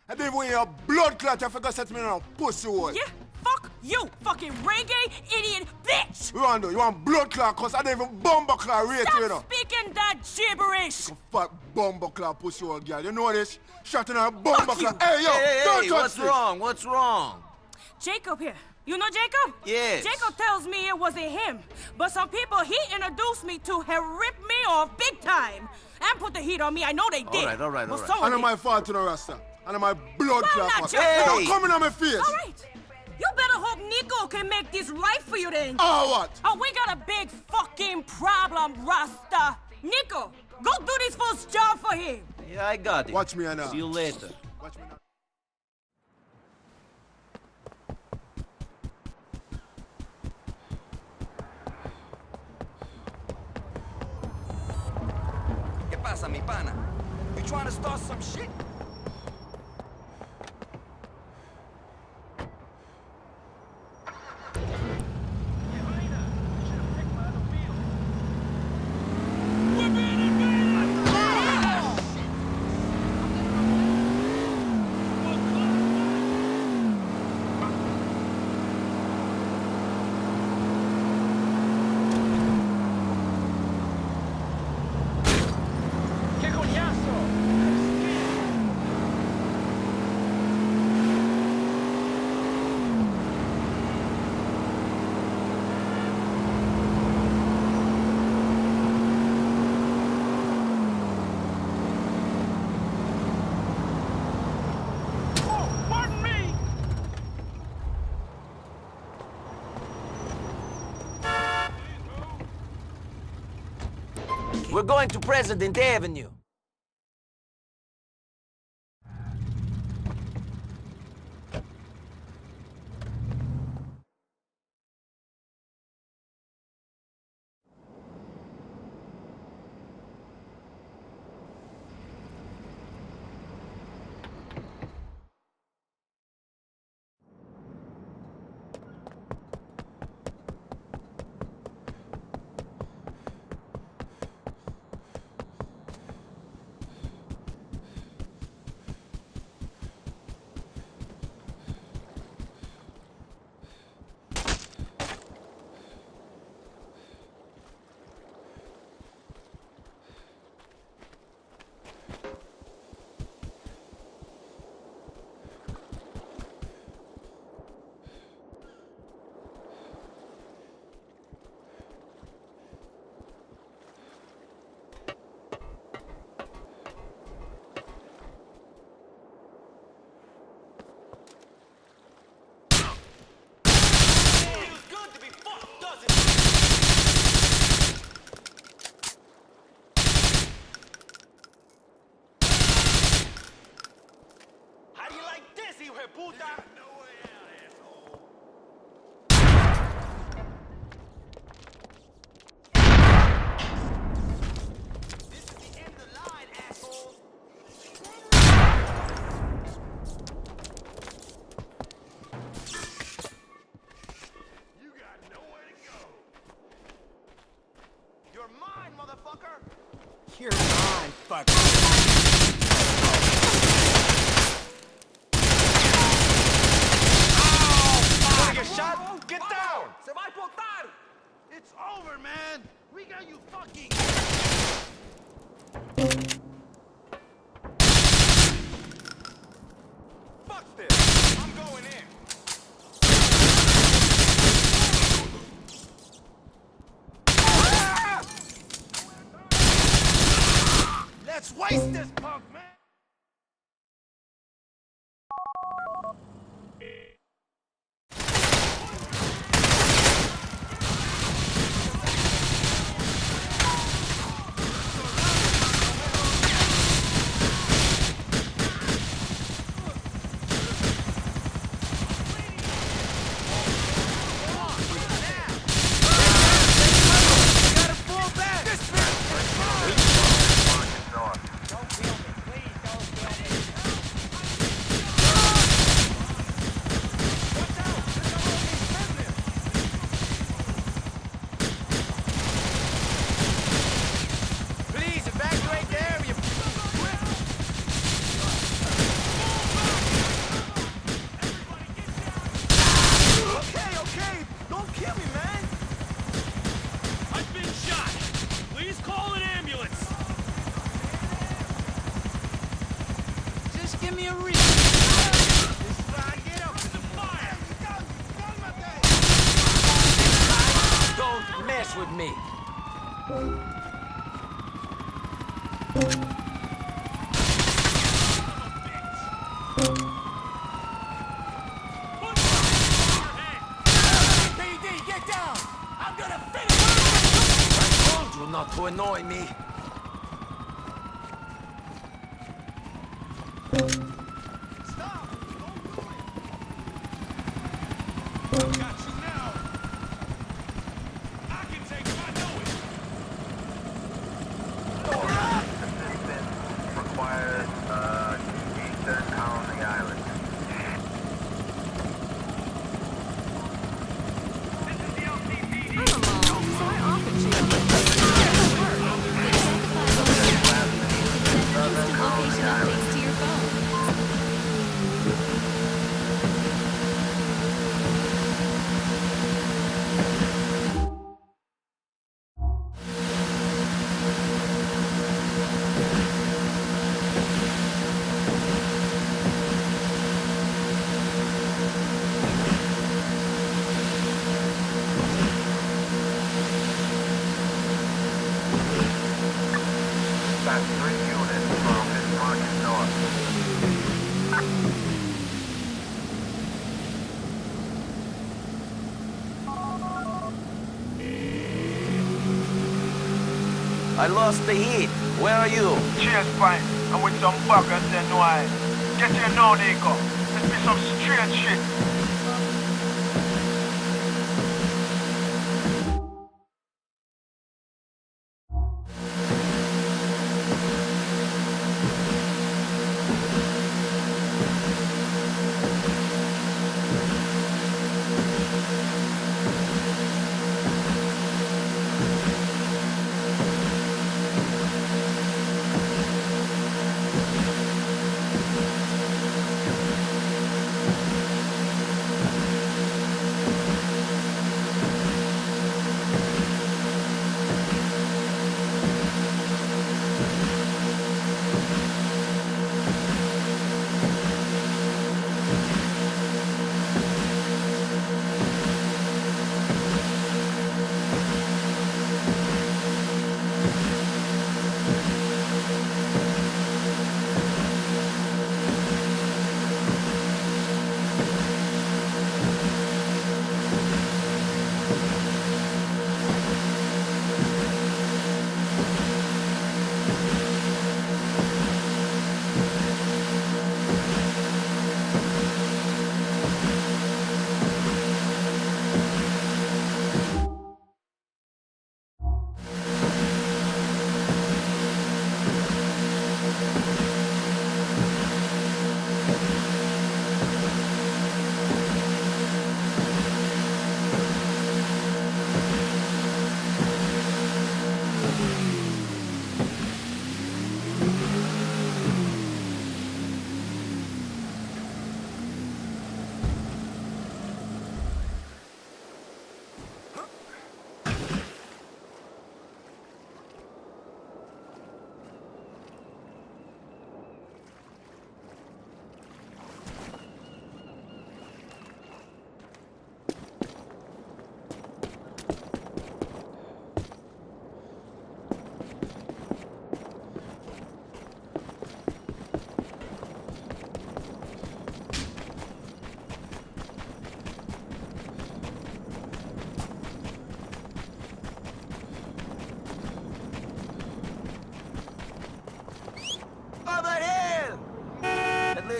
And then when you're blood clot, you forgot to set me on pussy hole. Yeah, fuck you, fucking reggae idiot bitch! You want blood clot, cause I don't even bumper clot rate you know. Stop speaking that gibberish! You fat bumper clot pussy hole girl, you know this? Shot in her bumper clot. Hey, yo, don't touch what's this. wrong? What's wrong? Jacob here. You know Jacob? Yes. Jacob tells me it wasn't him, but some people he introduced me to have ripped me off big time and put the heat on me. I know they did. All right. But someone And did. my fault to the Rasta. And my blood Well, clot. not your Hey, fault. don't come in on my face. All right. You better hope Nico can make this right for you then. Oh, what? Oh, we got a big fucking problem, Rasta. Nico, go do this fool's job for him. Yeah, I got it. Watch me now. See you later. Watch me now. ¿Qué pasa, mi pana? You trying to start some shit? We're going to President Avenue. You're mine, fucker. Wanna get shot? Get down! Se va a explotar! It's over, man! We got you fucking... Fuck this! I'm going in! Let's waste this punk, man! Don't kill me, please. me a ring. Get up to the fire! Don't mess with me. PD, get down! I'm gonna finish I told you not to annoy me. Stop! Don't do it! I've got you now! I can take it, I know it! Assistance required, eastern on the island. I'm a mom, so I often choose to work. Instant location updates to your phone. That's 3 units from this market north. I lost the heat. Where are you? Cheers, fine. I'm with some buggers and why. Get here now, Nico. Let's be some straight shit.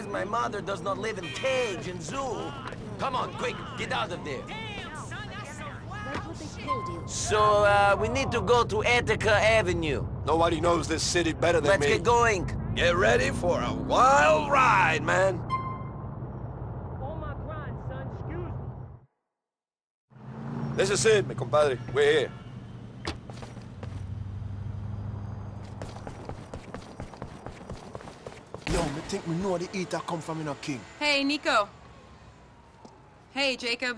My mother does not live in cage and zoo. Come on, quick, get out of there. That's what they told you. So, we need to go to Attica Avenue. Nobody knows this city better than Let's me. get going. Get ready for a wild ride, man. On my grind, son, excuse me. This is it, mi compadre. We're here. Yo, me think we know the eater come from in a king. Hey, Nico. Hey, Jacob.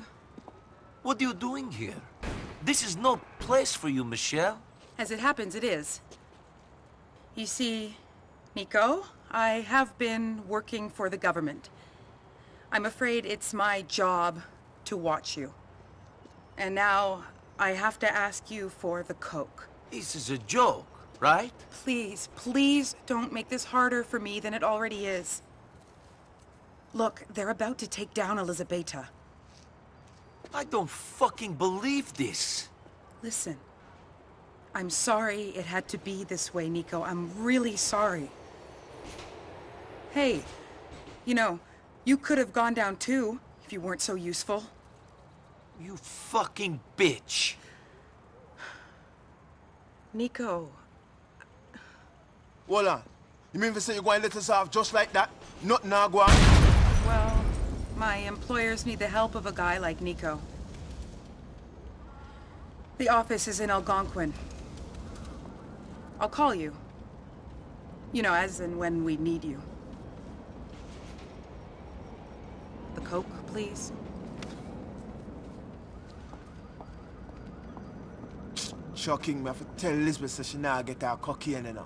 What are you doing here? This is no place for you, Michelle. As it happens, it is. You see, Nico, I have been working for the government. I'm afraid it's my job to watch you. And now I have to ask you for the coke. This is a joke, right? Please, please don't make this harder for me than it already is. Look, they're about to take down Elizabeta. I don't fucking believe this. Listen, I'm sorry it had to be this way, Nico. I'm really sorry. Hey, you know, you could have gone down too, if you weren't so useful. You fucking bitch. Nico. Hold on. You mean to say you're going to let us off just like that? Nothing now go on? Well, my employers need the help of a guy like Nico. The office is in Algonquin. I'll call you. You know, as and when we need you. The coke, please. Shocking, me have to tell Elizabeth so she now get her cocaine, you know.